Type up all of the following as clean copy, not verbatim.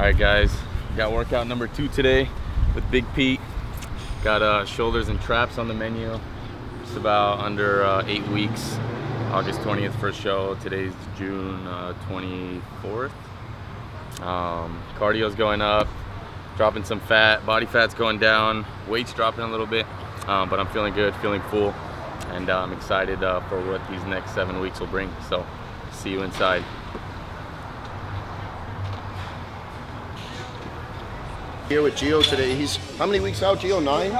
Alright guys, got workout number 2 today with Big Pete. Got shoulders and traps on the menu. It's about under 8 weeks. August 20th first show. Today's June 24th. Cardio's going up, dropping some fat, body fat's going down, weight's dropping a little bit, but I'm feeling good, feeling full, and I'm excited for what these next 7 weeks will bring. So see you inside. Here with Gio today. He's how many weeks out, Gio? 9?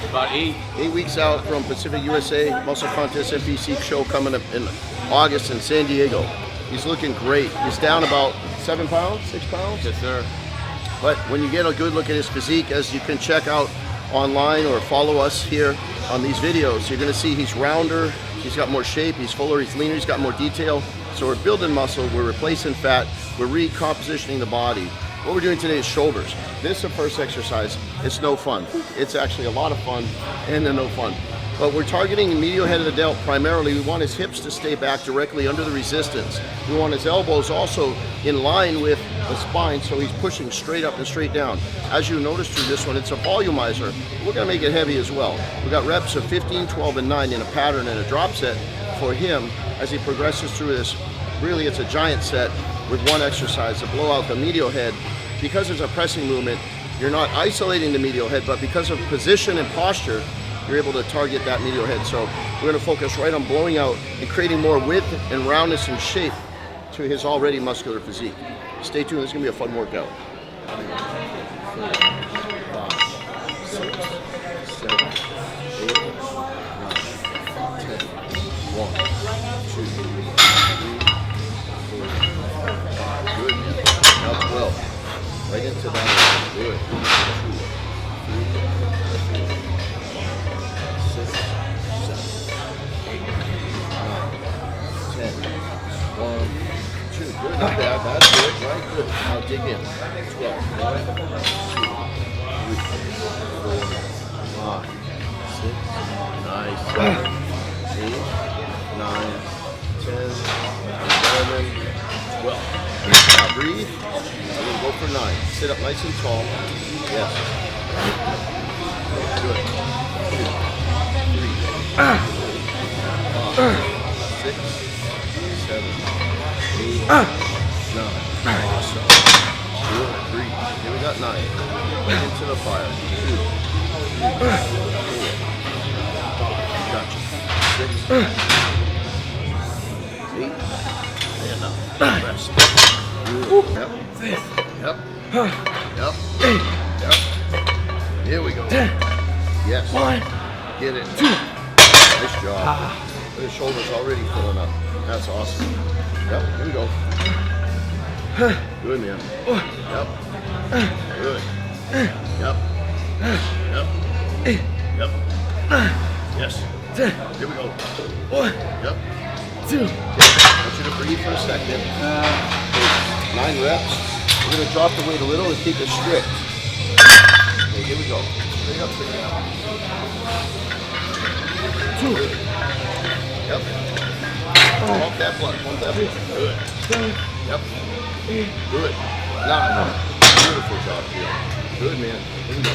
About 8. 8 weeks out from Pacific USA Muscle Contest MPC show coming up in August in San Diego. He's looking great. He's down about 7 pounds, 6 pounds? Yes, sir. But when you get a good look at his physique, as you can check out online or follow us here on these videos, you're gonna see he's rounder, he's got more shape, he's fuller, he's leaner, he's got more detail. So we're building muscle, we're replacing fat, we're recompositioning the body. What we're doing today is shoulders. This is the first exercise. It's no fun. It's actually a lot of fun and then no fun. But we're targeting the medial head of the delt primarily. We want his hips to stay back directly under the resistance. We want his elbows also in line with the spine, so he's pushing straight up and straight down. As you notice through this one, it's a volumizer. We're gonna make it heavy as well. We've got reps of 15, 12, and 9 in a pattern and a drop set for him as he progresses through this. Really, it's a giant set with one exercise to blow out the medial head. Because there's a pressing movement, you're not isolating the medial head, but because of position and posture, you're able to target that medial head. So we're gonna focus right on blowing out and creating more width and roundness and shape to his already muscular physique. Stay tuned, this is gonna be a fun workout. 5, 6, 7, 8, 9, 10, 1, 2, 3, 4, good, man. Up well. Right into that. Good. 2, 3, 4, 6, 7, 8, 9, 10, 1, 2. Good. Not bad. That's good. Right. Good. Now dig in. 12. 1, 2, 3, 4, 5, 6. Nice. 7, 8, 9, 10, 11, 12. Now breathe. I'm going to go for 9. Sit up nice and tall. Yes. Good. 2, 3, 5, 6, 7, 8, 9. Awesome. Good. Breathe. Here we got 9. Right into the fire. 2, 3, 4. Gotcha. 6, 8, and 9. Rest. Yep. Yep. Yep. Yep. Here we go. Yes. 1. Get it. 2. Nice job. The shoulders already filling up. That's awesome. Yep. Here we go. Good, man. Yep. Good. Yep. Yep. Yep. Yes. Here we go. 1. Yep. 2. I want you to breathe for a second. 9 reps. We're going to drop the weight a little and keep it strict. Okay, here we go. Straight up, straight down. 2. Yep. Walk that blood. One that blood. Good. Yep. Good. 9. Beautiful job here. Good, man. Here we go.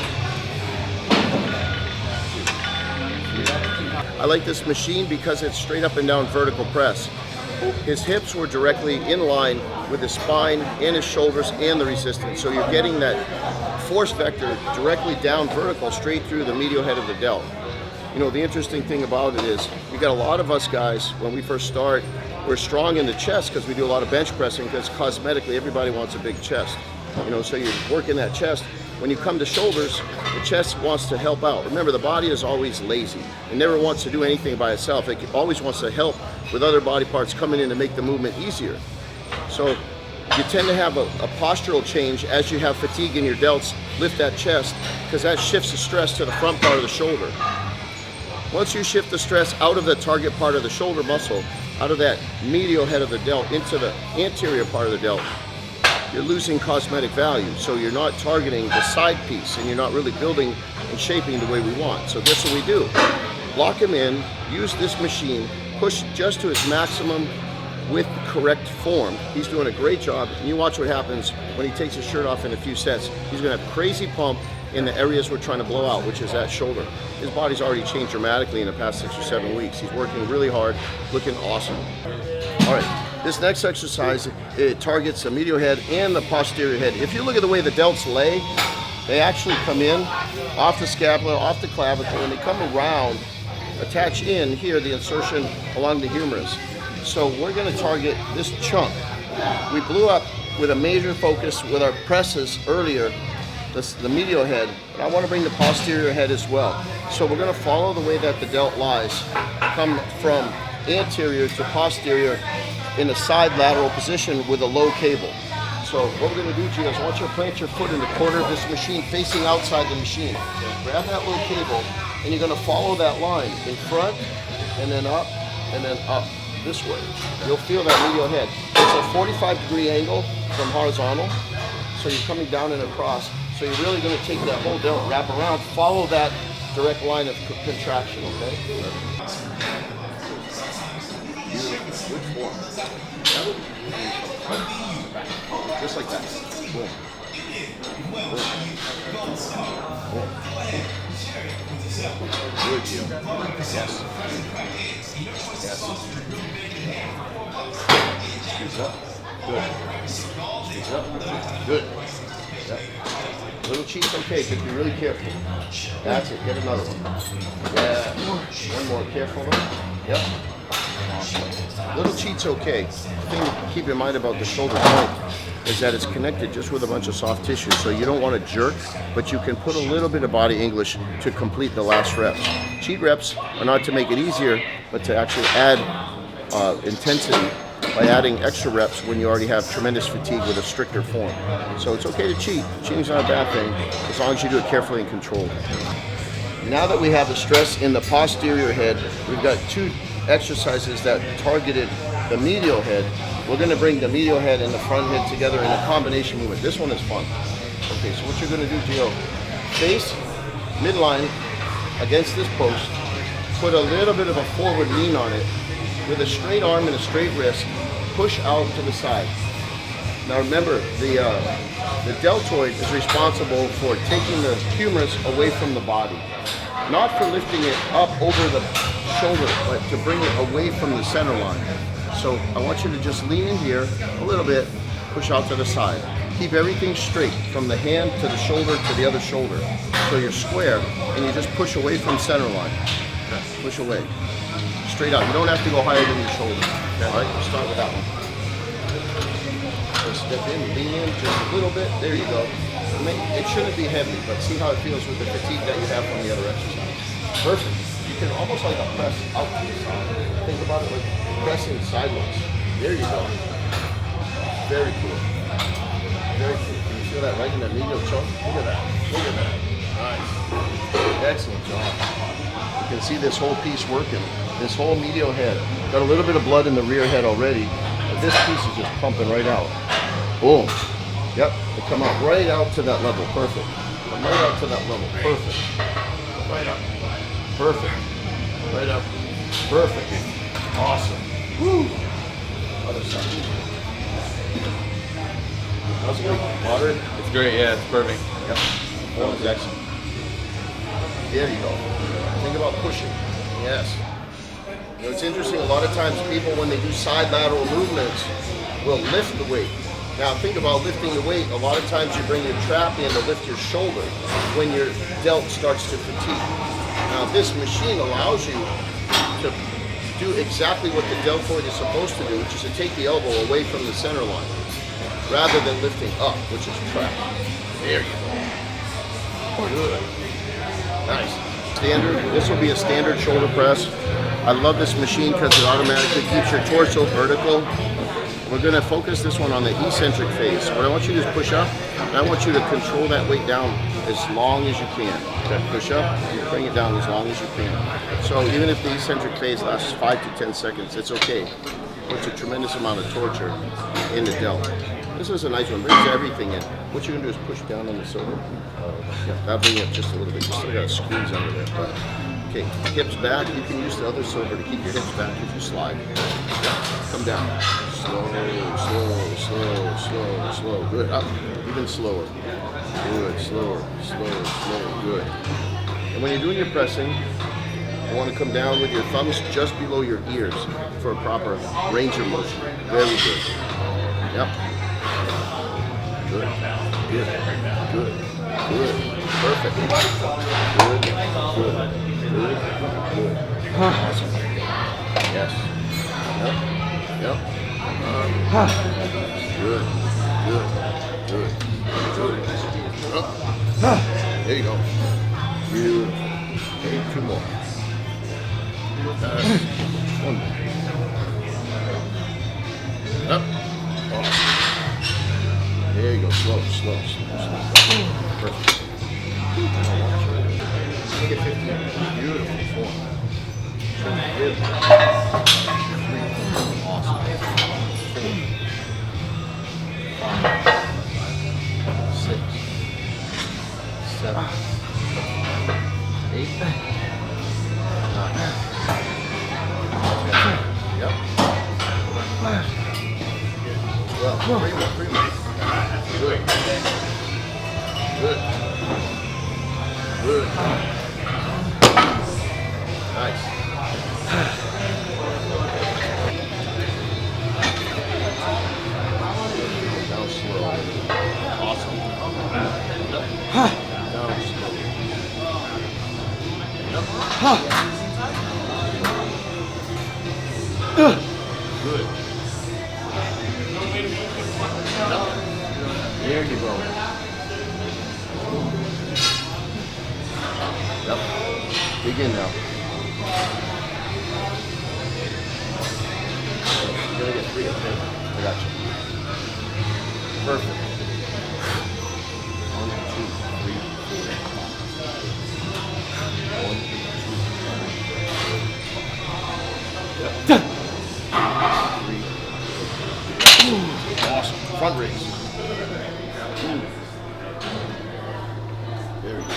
I like this machine because it's straight up and down vertical press. His hips were directly in line with his spine and his shoulders and the resistance. So you're getting that force vector directly down vertical straight through the medial head of the delt. You know, the interesting thing about it is we got a lot of us guys, when we first start, we're strong in the chest because we do a lot of bench pressing because cosmetically everybody wants a big chest. You know, so you're working that chest. When you come to shoulders, the chest wants to help out. Remember, the body is always lazy. It never wants to do anything by itself. It always wants to help with other body parts coming in to make the movement easier. So you tend to have a postural change as you have fatigue in your delts. Lift that chest because that shifts the stress to the front part of the shoulder. Once you shift the stress out of the target part of the shoulder muscle, out of that medial head of the delt into the anterior part of the delt, you're losing cosmetic value. So you're not targeting the side piece and you're not really building and shaping the way we want. So that's what we do. Lock him in, use this machine, push just to its maximum with correct form. He's doing a great job, and you watch what happens when he takes his shirt off in a few sets. He's gonna have crazy pump in the areas we're trying to blow out, which is that shoulder. His body's already changed dramatically in the past 6 or 7 weeks. He's working really hard, looking awesome. All right, this next exercise, it targets the medial head and the posterior head. If you look at the way the delts lay, they actually come in off the scapula, off the clavicle, and they come around, attach in here, the insertion along the humerus. So we're gonna target this chunk. We blew up with a major focus with our presses earlier, the medial head, and I want to bring the posterior head as well. So we're going to follow the way that the delt lies, come from anterior to posterior in a side lateral position with a low cable. So what we're going to do, Gio, is I want you to plant your foot in the corner of this machine facing outside the machine. Grab that little cable, and you're going to follow that line in front, and then up this way. You'll feel that medial head. It's a 45-degree angle from horizontal, so you're coming down and across. So you're really going to take that whole delt, wrap around, follow that direct line of contraction, okay? Good form. Just like that. Boom. Boom. Boom. Good, Gio. Yes. Yes. Squeeze up. Good. Squeeze up. Good. Yep. Little cheeks, okay, but be really careful. That's it, get another one. Yeah, one more, careful. Yep. Little cheats, okay. The thing to keep in mind about the shoulder joint is that it's connected just with a bunch of soft tissue, so you don't want to jerk, but you can put a little bit of body English to complete the last reps. Cheat reps are not to make it easier, but to actually add intensity by adding extra reps when you already have tremendous fatigue with a stricter form. So it's okay to cheat. Cheating's not a bad thing, as long as you do it carefully and controlled. Now that we have the stress in the posterior head, we've got 2 exercises that targeted the medial head. We're gonna bring the medial head and the front head together in a combination movement. This one is fun. Okay, so what you're gonna do, Gio, face, midline, against this post, put a little bit of a forward lean on it, with a straight arm and a straight wrist, push out to the side. Now remember, the deltoid is responsible for taking the humerus away from the body. Not for lifting it up over the shoulder, but to bring it away from the center line. So I want you to just lean in here a little bit, push out to the side. Keep everything straight from the hand to the shoulder to the other shoulder. So you're square, and you just push away from center line. Push away. Straight out. You don't have to go higher than your shoulder. All right, we'll start with that one. So step in, lean in just a little bit. There you go. It shouldn't be heavy, but see how it feels with the fatigue that you have from the other exercise. Perfect. You can almost like a press out to the side. Think about it like pressing sideways. There you go. Very cool. Very cool. Can you feel that right in that medial chunk? Look at that. Look at that. Nice. Excellent job. You can see this whole piece working. This whole medial head. Got a little bit of blood in the rear head already, but this piece is just pumping right out. Boom. Yep, they come out right out to that level. Perfect. Come right out to that level. Perfect. Right up. Perfect. Right up. Perfect. Awesome. Woo. Other side. How's it going? Water? It's great, yeah, it's perfect. Yep. Oh, it's excellent. There you go. Think about pushing. Yes. You know, it's interesting, a lot of times people, when they do side lateral movements, will lift the weight. Now think about lifting the weight. A lot of times you bring your trap in to lift your shoulder when your delt starts to fatigue. Now this machine allows you to do exactly what the deltoid is supposed to do, which is to take the elbow away from the center line, rather than lifting up, which is trap. There you go. Good. Nice. Standard. This will be a standard shoulder press. I love this machine because it automatically keeps your torso vertical. We're going to focus this one on the eccentric phase. What I want you to do is push up, and I want you to control that weight down as long as you can. Okay. Push up, and bring it down as long as you can. So even if the eccentric phase lasts 5 to 10 seconds, it's okay. It puts a tremendous amount of torture in the delt. This is a nice one, brings everything in. What you're going to do is push down on the shoulder. Yeah, that'll bring it up just a little bit. You still got to squeeze under there. But, okay, hips back. You can use the other shoulder to keep your hips back if you slide. Yeah. Come down. Slow, slow, slow, slow, slow. Good. Up. Even slower. Good. Slower, slower, slower. Good. And when you're doing your pressing, you want to come down with your thumbs just below your ears for a proper range of motion. Very good. Yep. Good. Good. Good. Good. Perfect. Good. Good. Good. Good. Awesome. Yes. Yep. Yep. Good. Good. Good. Good. Up. There you go. Beautiful. Okay, 2 more. One more. Up. Awesome. There you go. Slow, slow, slow, slow. Perfect. Get 15. Beautiful. 4. Good. 3. Awesome. 4. 5. 6. 7. 8. 9. Yep. 12. 3 more. 3 more. Good. Good. Good. Nice. Down slow. Awesome. Down slow. Yep. Good. There you go. Yep. Begin now. You're gonna get 3, okay? I got you. Perfect. 1, 2, 3, 4. 1, 2, 3. Awesome. Front raise. There we go.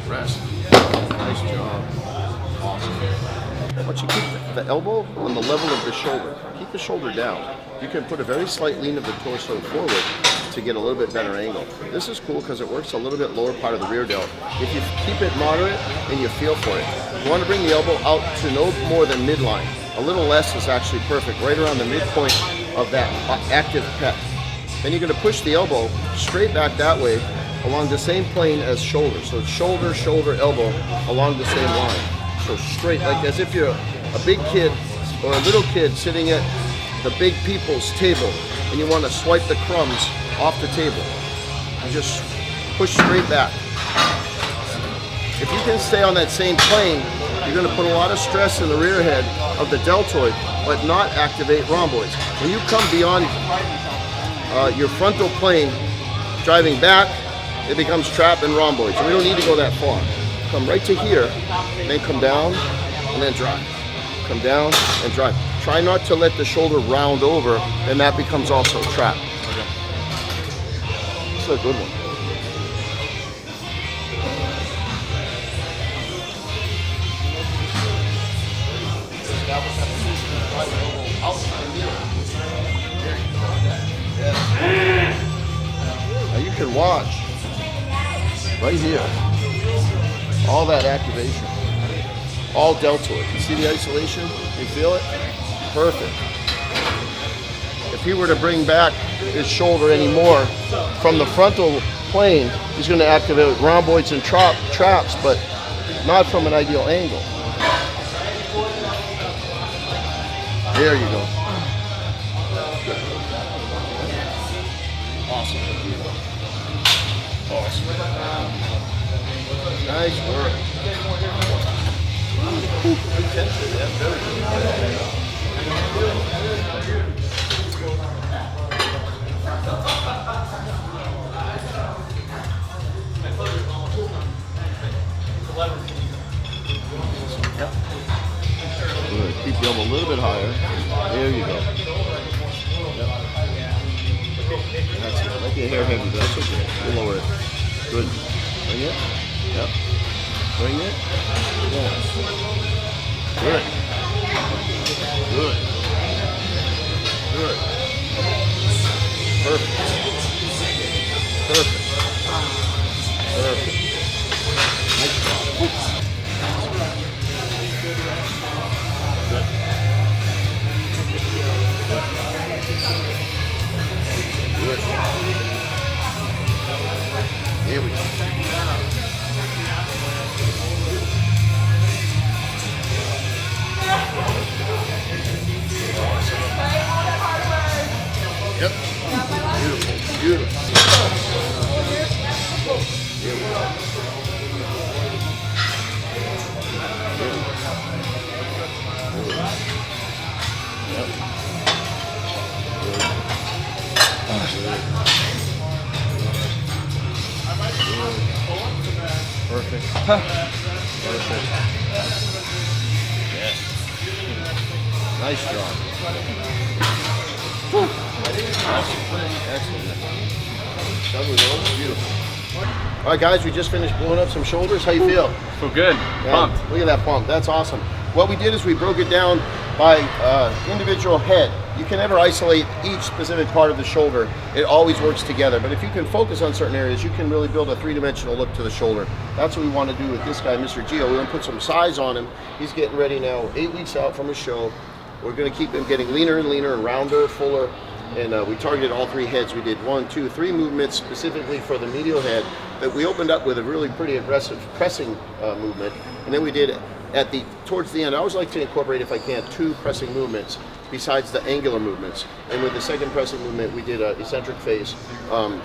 Rest. Nice job. Awesome. Once you keep the elbow on the level of the shoulder, keep the shoulder down. You can put a very slight lean of the torso forward to get a little bit better angle. This is cool because it works a little bit lower part of the rear delt. If you keep it moderate and you feel for it, you want to bring the elbow out to no more than midline. A little less is actually perfect, right around the midpoint of that active pec. Then you're going to push the elbow straight back that way along the same plane as shoulder. So it's shoulder, shoulder, elbow along the same line. So straight, like as if you're a big kid or a little kid sitting at the big people's table and you want to swipe the crumbs off the table. You just push straight back. If you can stay on that same plane, you're going to put a lot of stress in the rear head of the deltoid, but not activate rhomboids. When you come beyond your frontal plane, driving back, it becomes trap and rhomboids. So we don't need to go that far. Come right to here, and then come down, and then drive. Come down and drive. Try not to let the shoulder round over, and that becomes also trap. Okay. This is a good one. Now you can watch right here all that activation, all deltoid. You see the isolation? You feel it? Perfect. If he were to bring back his shoulder anymore from the frontal plane, he's going to activate rhomboids and traps, but not from an ideal angle. There you go. Awesome. Awesome. Nice work. Good. Keep the elbow a little bit higher. There you go. Yep. That's it. Might be a hair heavy, but that's okay. We'll lower it. Good. Bring it. Yep. Bring it. Yes. Good. Good. Good. Perfect. Perfect. Perfect. Nice job. Good. Good. Here we go. Yep. Beautiful. Beautiful. Here we go. Yep. Perfect. Perfect. Yes. Nice job. Excellent. That was beautiful. All right, guys, we just finished blowing up some shoulders. How you feel? Feel good. Yeah, Pumped. look at that pump. That's awesome. What we did is we broke it down by individual head. You can never isolate each specific part of the shoulder. It always works together. But if you can focus on certain areas, you can really build a three-dimensional look to the shoulder. That's what we want to do with this guy, Mr. Gio. We want to put some size on him. He's getting ready now, 8 weeks out from his show. We're going to keep him getting leaner and leaner and rounder, fuller. And we targeted all three heads. We did 1, 2, 3 movements specifically for the medial head that we opened up with a really pretty aggressive pressing movement. And then we did towards the end, I always like to incorporate, if I can, 2 pressing movements besides the angular movements. And with the second pressing movement, we did an eccentric phase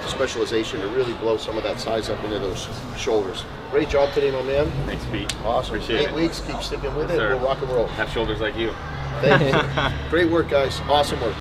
specialization to really blow some of that size up into those shoulders. Great job today, my man. Thanks, Pete. Awesome. Appreciate 8 it. weeks, keep sticking with Yes, it. sir. We'll rock and roll. Have shoulders like you. Thank you. Great work, guys. Awesome work.